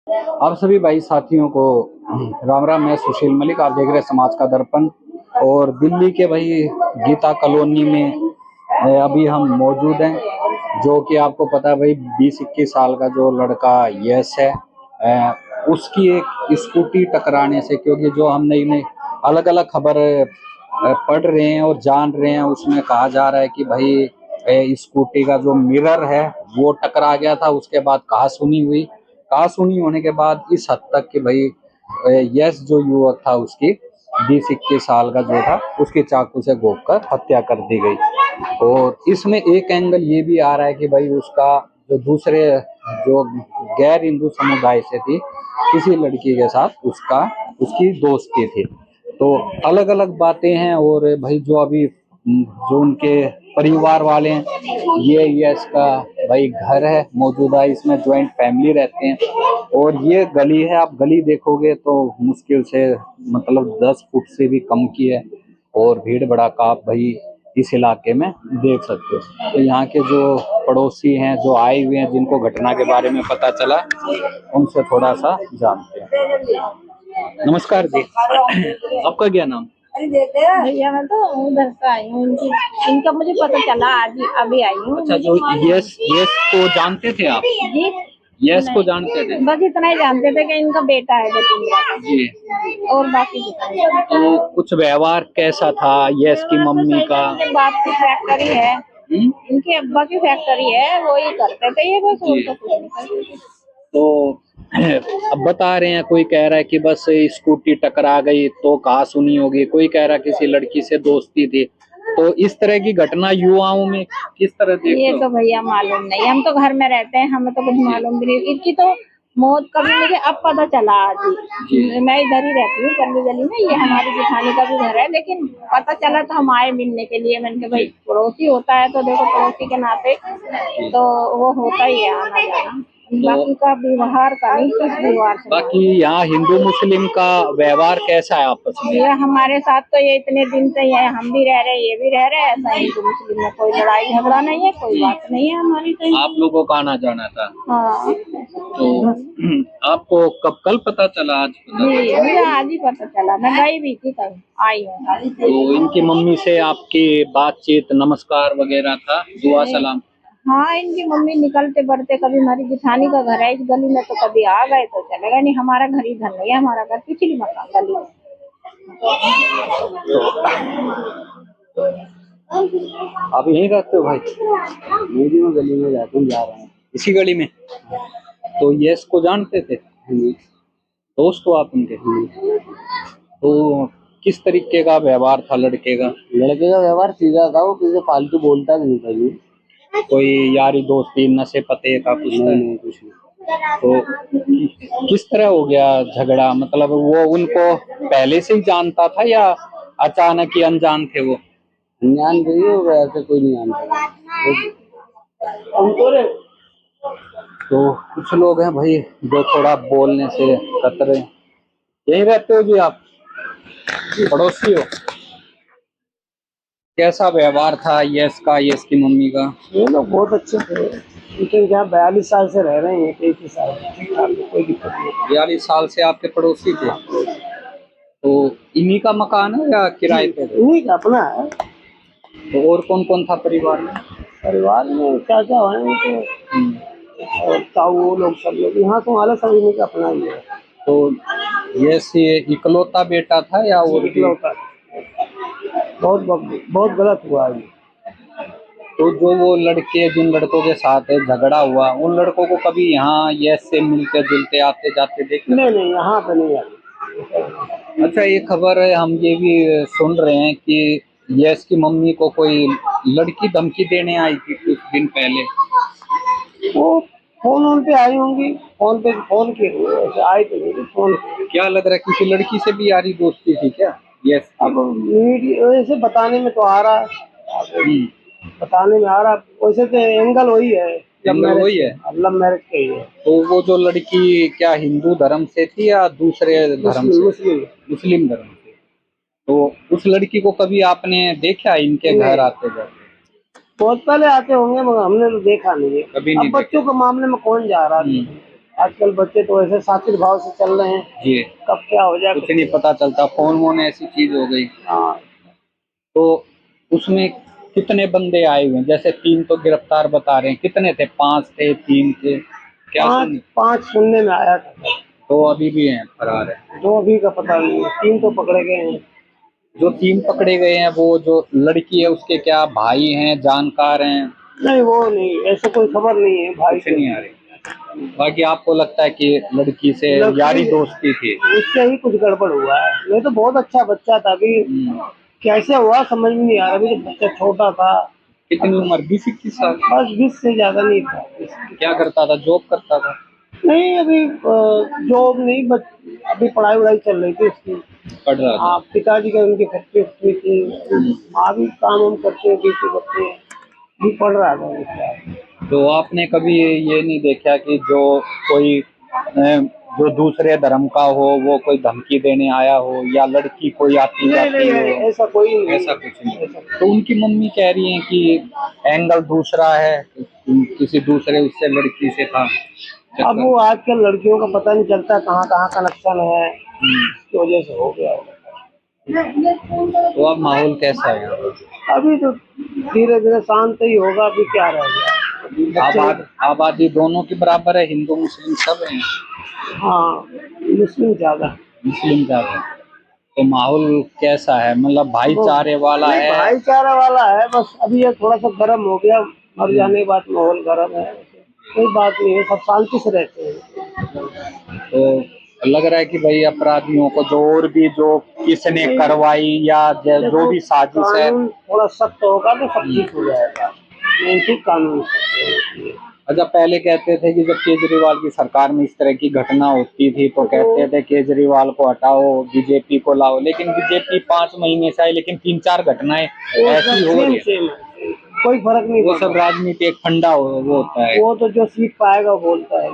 आप सभी भाई साथियों को राम राम। मैं सुशील मलिक, आप देख रहे हैं समाज का दर्पण। और दिल्ली के भाई गीता कॉलोनी में अभी हम मौजूद हैं, जो कि आपको पता है भाई 20-21 साल का जो लड़का यश है, उसकी एक स्कूटी टकराने से, क्योंकि जो हम नई नई अलग अलग खबर पढ़ रहे हैं और जान रहे हैं, उसमें कहा जा रहा है कि भाई स्कूटी का जो मिरर है वो टकरा गया था। उसके बाद कहासुनी होने के बाद इस हद तक कि भाई यश जो युवक था उसकी 20-21 साल का जो था, उसकी चाकू से गोद कर हत्या कर दी गई। और इसमें एक एंगल ये भी आ रहा है कि भाई उसका जो दूसरे जो गैर हिंदू समुदाय से थी, किसी लड़की के साथ उसकी दोस्ती थी। तो अलग अलग बातें हैं। और भाई जो अभी जो उनके परिवार वाले हैं, ये इसका भाई घर है मौजूदा, इसमें ज्वाइंट फैमिली रहते हैं। और ये गली है, आप गली देखोगे तो मुश्किल से मतलब 10 फुट से भी कम की है। और भीड़ भड़ाका आप भाई इस इलाके में देख सकते हो। तो यहाँ के जो पड़ोसी हैं, जो आए हुए हैं, जिनको घटना के बारे में पता चला, उनसे थोड़ा सा जानते हैं। नमस्कार जी, आपका क्या नाम? भैया मैं तो उधर से आई हूँ, इनका मुझे पता चला आज ही, अभी आई हूँ। अच्छा, जो यस को जानते थे आप? जी, यस को जानते थे? बस इतना ही जानते थे कि इनका बेटा है जतिंद्रा का जी। और बाकी तो कुछ व्यवहार कैसा था यस की मम्मी का? इनके बाप की फैक्ट्री है, इनके अब्बा की फैक्ट्री है, वो ही करते थे, ये बस उनको कुछ नहीं करते थे। तो अब बता रहे हैं, कोई कह रहा है कि बस स्कूटी टकरा गई तो कहासुनी होगी, कोई कह रहा है किसी लड़की से दोस्ती थी। तो इस तरह की घटना युवाओं में किस तरह देखते ये हो? तो भैया मालूम नहीं, हम तो घर में रहते हैं, हमें तो कुछ मालूम भी नहीं। इनकी तो मौत कभी मुझे अब पता चला आज ही। मैं इधर ही रहती हूँ गली गली में, ये हमारी जेठानी का भी घर है, लेकिन पता चला तो हम आए मिलने के लिए। मैंने कहा भाई पड़ोसी होता है तो देखो, पड़ोसी के नाते तो वो होता ही है आना जाना। बाकी का व्यवहार का नहीं, किस व्यवहार से। बाकी यहाँ हिंदू मुस्लिम का व्यवहार कैसा है आपस में? ये हमारे साथ तो ये इतने दिन से है, हम भी रह रहे हैं, ये भी रह रहे हैं, ऐसा हिंदू मुस्लिम में कोई लड़ाई झगड़ा नहीं है, कोई बात नहीं है हमारी तो। आप लोगों का आना जाना था? हाँ। तो आपको कल पता चला? आज पता जी, मुझे आज ही पता चला, मैं गई भी थी तब आई हूँ। तो इनकी मम्मी से आपकी बातचीत, नमस्कार वगैरह था, दुआ सलाम? हाँ, इनकी मम्मी निकलते बढ़ते, कभी हमारी जेठानी का घर है इस गली में, तो कभी आ गए तो चले गए, नहीं हमारा घर इधर नहीं है, हमारा घर पिछली मकान गली में। आप यहीं रहते हो भाई? मेरी में गली में रहते जा रहे हैं, इसी गली में। तो यश को जानते थे? दोस्त हो आप उनके? तो किस तरीके का व्यवहार था लड़के का? लड़के का व्यवहार सीधा था, वो किसी फालतू बोलता भी नहीं था। कोई यारी दोस्ती, नशे पते का कुछ नहीं, कुछ नहीं। तो किस तरह हो गया झगड़ा? मतलब वो उनको पहले से ही जानता था या अचानक ही अनजान थे वो? अनजान थे, ऐसे कोई नहीं जानता। तो कुछ लोग हैं भाई जो थोड़ा बोलने से कतरे। यहीं रहते हो जी आप? पड़ोसी हो? कैसा व्यवहार था यश का, यश की मम्मी का? ये लोग बहुत अच्छे थे, लेकिन क्या 42 साल से रह रहे हैं, 31 साल, कोई दिक्कत नहीं। 42 साल से आपके पड़ोसी थे? तो इन्हीं का मकान है या किराए पे? इन्हीं का अपना है। तो और कौन कौन था परिवार में? परिवार में चाचा है और ताऊ, लोग सब लोग यहाँ तो वाला सब इन्हीं का अपना ही है। तो ये इकलौता बेटा था या और भी? इकलौता। बहुत गलत हुआ है। तो जो वो लड़के, जिन लड़कों के साथ झगड़ा हुआ, उन लड़कों को कभी यहाँ यश से मिलते जुलते आते जाते देखे? नहीं, यहाँ पे नहीं आते। अच्छा, ये खबर है, हम ये भी सुन रहे हैं कि यश की मम्मी को कोई लड़की धमकी देने आई थी कुछ दिन पहले। वो फोन पे आई होंगी, फोन किए आई तो नहीं, फोन। क्या लग रहा है किसी लड़की से भी यारी दोस्ती थी क्या यस? अब मीडिया वैसे बताने में तो आ रहा है, बताने में आ रहा, वैसे तो एंगल वही है, वही है, लव मैरिज का ही है। तो वो जो लड़की क्या हिंदू धर्म से थी या दूसरे धर्म से? मुस्लिम धर्म से। तो उस लड़की को कभी आपने देखा इनके घर आते जाते? बहुत पहले आते होंगे, मगर हमने तो देखा नहीं है। कभी नहीं। अब बच्चों के मामले में कौन जा रहा है? आजकल बच्चे तो ऐसे साथी भाव से चल रहे हैं, जी, कब क्या हो जाए कुछ नहीं पता चलता, फोन वोन ऐसी चीज हो गई। हाँ। तो उसमें कितने बंदे आए हुए हैं? जैसे 3 तो गिरफ्तार बता रहे हैं, कितने थे? 5 थे, 3 थे, क्या सुनिए? पाँच सुनने में आया था। 2 अभी भी हैं, फरार है। 2 अभी का पता नहीं है, 3 तो पकड़े गए हैं। जो 3 पकड़े गए हैं, वो जो लड़की है उसके क्या भाई हैं, जानकार हैं? नहीं वो नहीं, ऐसे कोई खबर नहीं है भाई कुछ नहीं आ रही। बाकी आपको लगता है कि लड़की से लड़की- यारी दोस्ती थी? उससे ही कुछ गड़बड़ हुआ है। नहीं तो बहुत अच्छा बच्चा था, अभी कैसे हुआ समझ में नहीं आ रहा। अभी तो बच्चा छोटा था। कितनी उम्र? 20-21 साल? बस 20 से ज्यादा नहीं था। क्या करता था? जॉब करता था? नहीं अभी जॉब नहीं, बस अभी पढ़ाई वढ़ाई चल रही थी उसकी। पढ़ रहा था। हाँ, पिताजी का उनकी फैक्ट्री थी, माँ भी काम वाम करते हैं, बेटे बच्चे भी पढ़ रहा था। तो आपने कभी ये नहीं देखा कि जो कोई जो दूसरे धर्म का हो वो कोई धमकी देने आया हो, या लड़की कोई आती जाती हो? ऐसा कोई नहीं, ऐसा कुछ नहीं। तो उनकी मम्मी कह रही है कि एंगल दूसरा है, किसी दूसरे उससे लड़की से था। अब वो आजकल लड़कियों का पता नहीं चलता कहाँ कहाँ कनेक्शन है, इसकी वजह से हो गया होगा। तो अब माहौल कैसा है यहाँ पर? अभी तो धीरे धीरे शांत ही होगा, अभी क्या रह गया। आबादी दोनों के बराबर है, हिंदू मुस्लिम सब हैं? हाँ, मुस्लिम ज्यादा। मुस्लिम ज्यादा है। तो माहौल कैसा है? मतलब भाईचारे वाला है? भाईचारा वाला है, बस अभी ये थोड़ा सा गर्म हो गया, मर जाने के बाद माहौल गर्म है। कोई बात नहीं है, सब शांति से रहते हैं। तो लग रहा है कि भाई अपराधियों को जो और भी जो किसने करवाई या जो भी साजिश है, कानून थोड़ा सख्त होगा तो सब ठीक हो जाएगा। ठीक कानून सख्त है। अच्छा, पहले कहते थे कि जब केजरीवाल की सरकार में इस तरह की घटना होती थी तो कहते थे केजरीवाल को हटाओ, बीजेपी को लाओ, लेकिन बीजेपी 5 महीने से आई, लेकिन 3-4 घटनाएं ऐसी हो रही है। कोई फर्क नहीं, वो सब राजनीति एक फंडा वो होता है। वो तो जो सीट पाएगा वो बोलता है।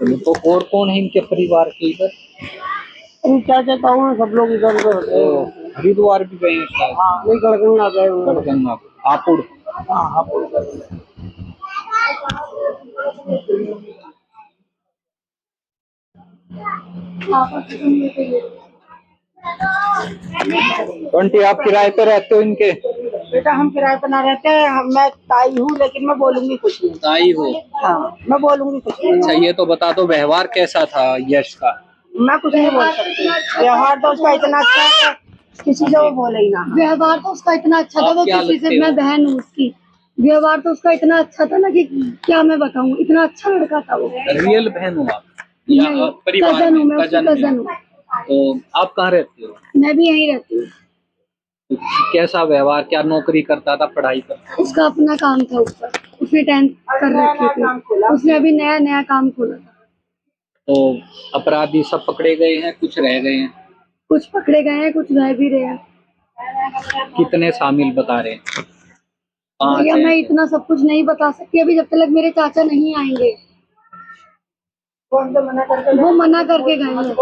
तो और कौन है इनके परिवार के इधर? क्या कहता हूँ, सब लोग इधर उधर तो हरिद्वार भी गए हैं शायद? हाँ, नहीं गढ़गंगा गए हुए हैं। गढ़गंगा, हापुड़। हाँ, हापुड़ गए। ट्वेंटी आप किराए पे रहते हो इनके? बेटा हम किराए पर ना रहते हैं, मैं ताई हूँ, लेकिन मैं बोलूंगी कुछ नहीं। ताई हो? हाँ, मैं बोलूंगी कुछ नहीं। अच्छा, ये तो बता दो व्यवहार कैसा था यश का? मैं कुछ नहीं बोल सकती। व्यवहार तो उसका इतना अच्छा है किसी से वो बोले ही ना। व्यवहार तो उसका इतना अच्छा था, वो किसी से, मैं बहन हूँ उसकी। व्यवहार तो उसका इतना अच्छा था ना कि क्या मैं बताऊँ, इतना अच्छा लड़का था वो। रियल बहन हो आप या परिवार? कजन हूँ, मैं उसकी कजन हूँ। तो आप कहाँ रहते हो? मैं भी यहीं रहती हूँ। तो कैसा व्यवहार, क्या नौकरी करता था, पढ़ाई करता था? उसका अपना काम था ऊपर, उसने 10th कर रखी थी, उसने अभी नया नया काम खोला था। तो अपराधी सब पकड़े गए हैं, कुछ रह गए हैं? कुछ पकड़े गए हैं, कुछ रह भी रहे हैं। कितने शामिल बता रहे हैं? भैया मैं इतना सब कुछ नहीं बता सकती अभी, जब तक मेरे चाचा नहीं आएंगे। वो मना करके गए हैं।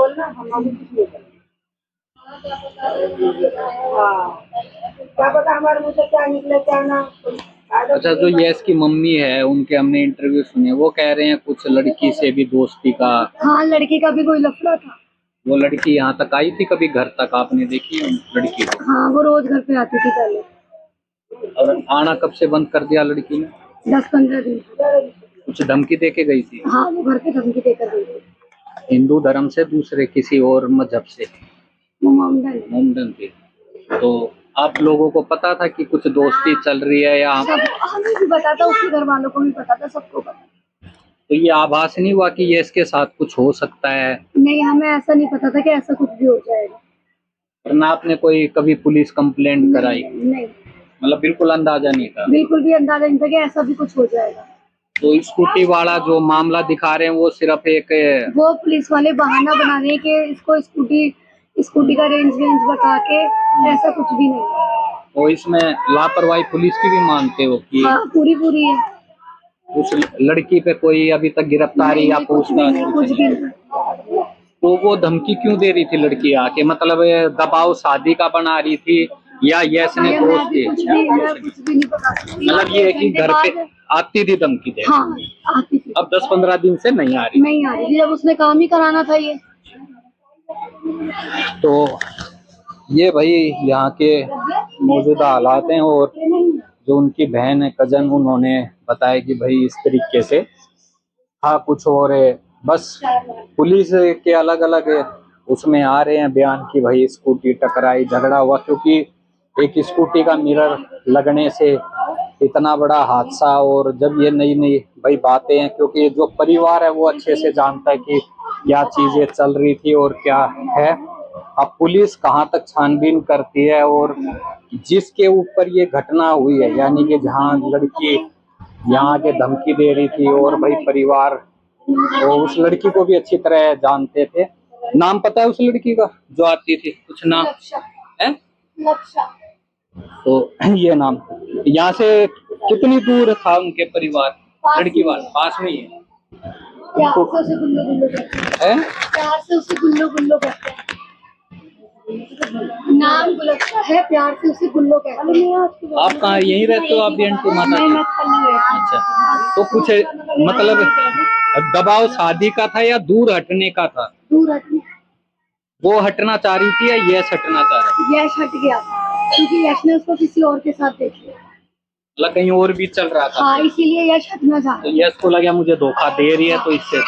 क्या पता हमारे मुँह से क्या निकले क्या ना। अच्छा, जो यश की मम्मी है उनके हमने इंटरव्यू सुने, वो कह रहे हैं कुछ लड़की से भी दोस्ती का। हाँ, लड़की का भी कोई लफड़ा था। वो लड़की यहाँ तक आई थी कभी घर तक? आपने देखी है लड़की को? हाँ, वो रोज घर पे आती थी पहले। और आना कब से बंद कर दिया लड़की ने? 10-15 दिन। कुछ धमकी दे के गई थी? हाँ, वो घर पे धमकी देकर गई थी। हिंदू धर्म से दूसरे किसी और मजहब से? वो मोमडन थी। तो आप लोगों को पता था कि कुछ दोस्ती चल रही है या? हमें भी पता था, उसके घर वालों को भी पता था, सबको पता। तो ये आभास नहीं हुआ कि ये इसके साथ कुछ हो सकता है? नहीं, हमें ऐसा नहीं पता था कि ऐसा कुछ भी हो जाएगा। वरना आपने कोई कभी पुलिस कंप्लेंट कराई? नहीं, मतलब बिल्कुल अंदाजा नहीं था? बिल्कुल भी अंदाजा नहीं था कि ऐसा भी कुछ हो जाएगा। तो स्कूटी वाला जो मामला दिखा रहे हैं वो सिर्फ एक, वो पुलिस वाले बहाना बना रहे हैं कि इसको स्कूटी का रेंज बता के, ऐसा कुछ भी नहीं। तो इसमें लापरवाही पुलिस की भी मानते हो कि? हाँ, पूरी है। उस लड़की पे कोई अभी तक गिरफ्तारी या पूछताछ? कुछ भी नहीं। तो वो धमकी क्यों दे रही थी लड़की आके? मतलब दबाव शादी का बना रही थी या यश ने दोस्त थे? कुछ भी नहीं पता। मतलब ये है कि घर पे आती थी धमकी दे? हाँ, आती थी। अब 10-15 दिन से नहीं आ रही। नहीं आ रही थी, जब उसने काम ही कराना था ये। तो ये भाई यहाँ के मौजूदा हालात हैं। और जो उनकी बहन है, कजन, उन्होंने बताया कि भाई इस तरीके से था कुछ। और बस पुलिस के अलग अलग उसमें आ रहे हैं बयान की भाई स्कूटी टकराई, झगड़ा हुआ, क्योंकि एक स्कूटी का मिरर लगने से इतना बड़ा हादसा। और जब ये नई नई भाई बातें हैं, क्योंकि जो परिवार है वो अच्छे से जानता है कि क्या चीजें चल रही थी और क्या है। अब पुलिस कहाँ तक छानबीन करती है, और जिसके ऊपर ये घटना हुई है, यानी कि जहाँ लड़की यहाँ के धमकी दे रही थी, और भाई परिवार तो उस लड़की को भी अच्छी तरह जानते थे। नाम पता है उस लड़की का जो आती थी, कुछ नाम है? तो ये नाम, यहाँ से कितनी दूर था उनके परिवार? लड़की वाला पास में ही है। प्यार से उसे गुल्लो गुल्लो कहते हैं। प्यार से उसे गुल्लो गुल्लो कहते हैं। नाम गुलक्शा है, प्यार से उसे गुल्लो कहते हैं। आप कहाँ यहीं रहते हो? आप भी एंटी माता नहीं, की? मैं कल रहती अच्छा, तो कुछ मतलब दबाव शादी का था या दूर हटने का था? दूर हटने। वो हटना चाह रही थी या यश हटना चाह रहा था? यश हट गया क्योंकि यश ने उसको किसी और के साथ देख लिया। मतलब कहीं और भी चल रहा था? हाँ, इसीलिए यश हटना चाह रहा तो यश को लगा मुझे धोखा दे रही है, तो इससे है।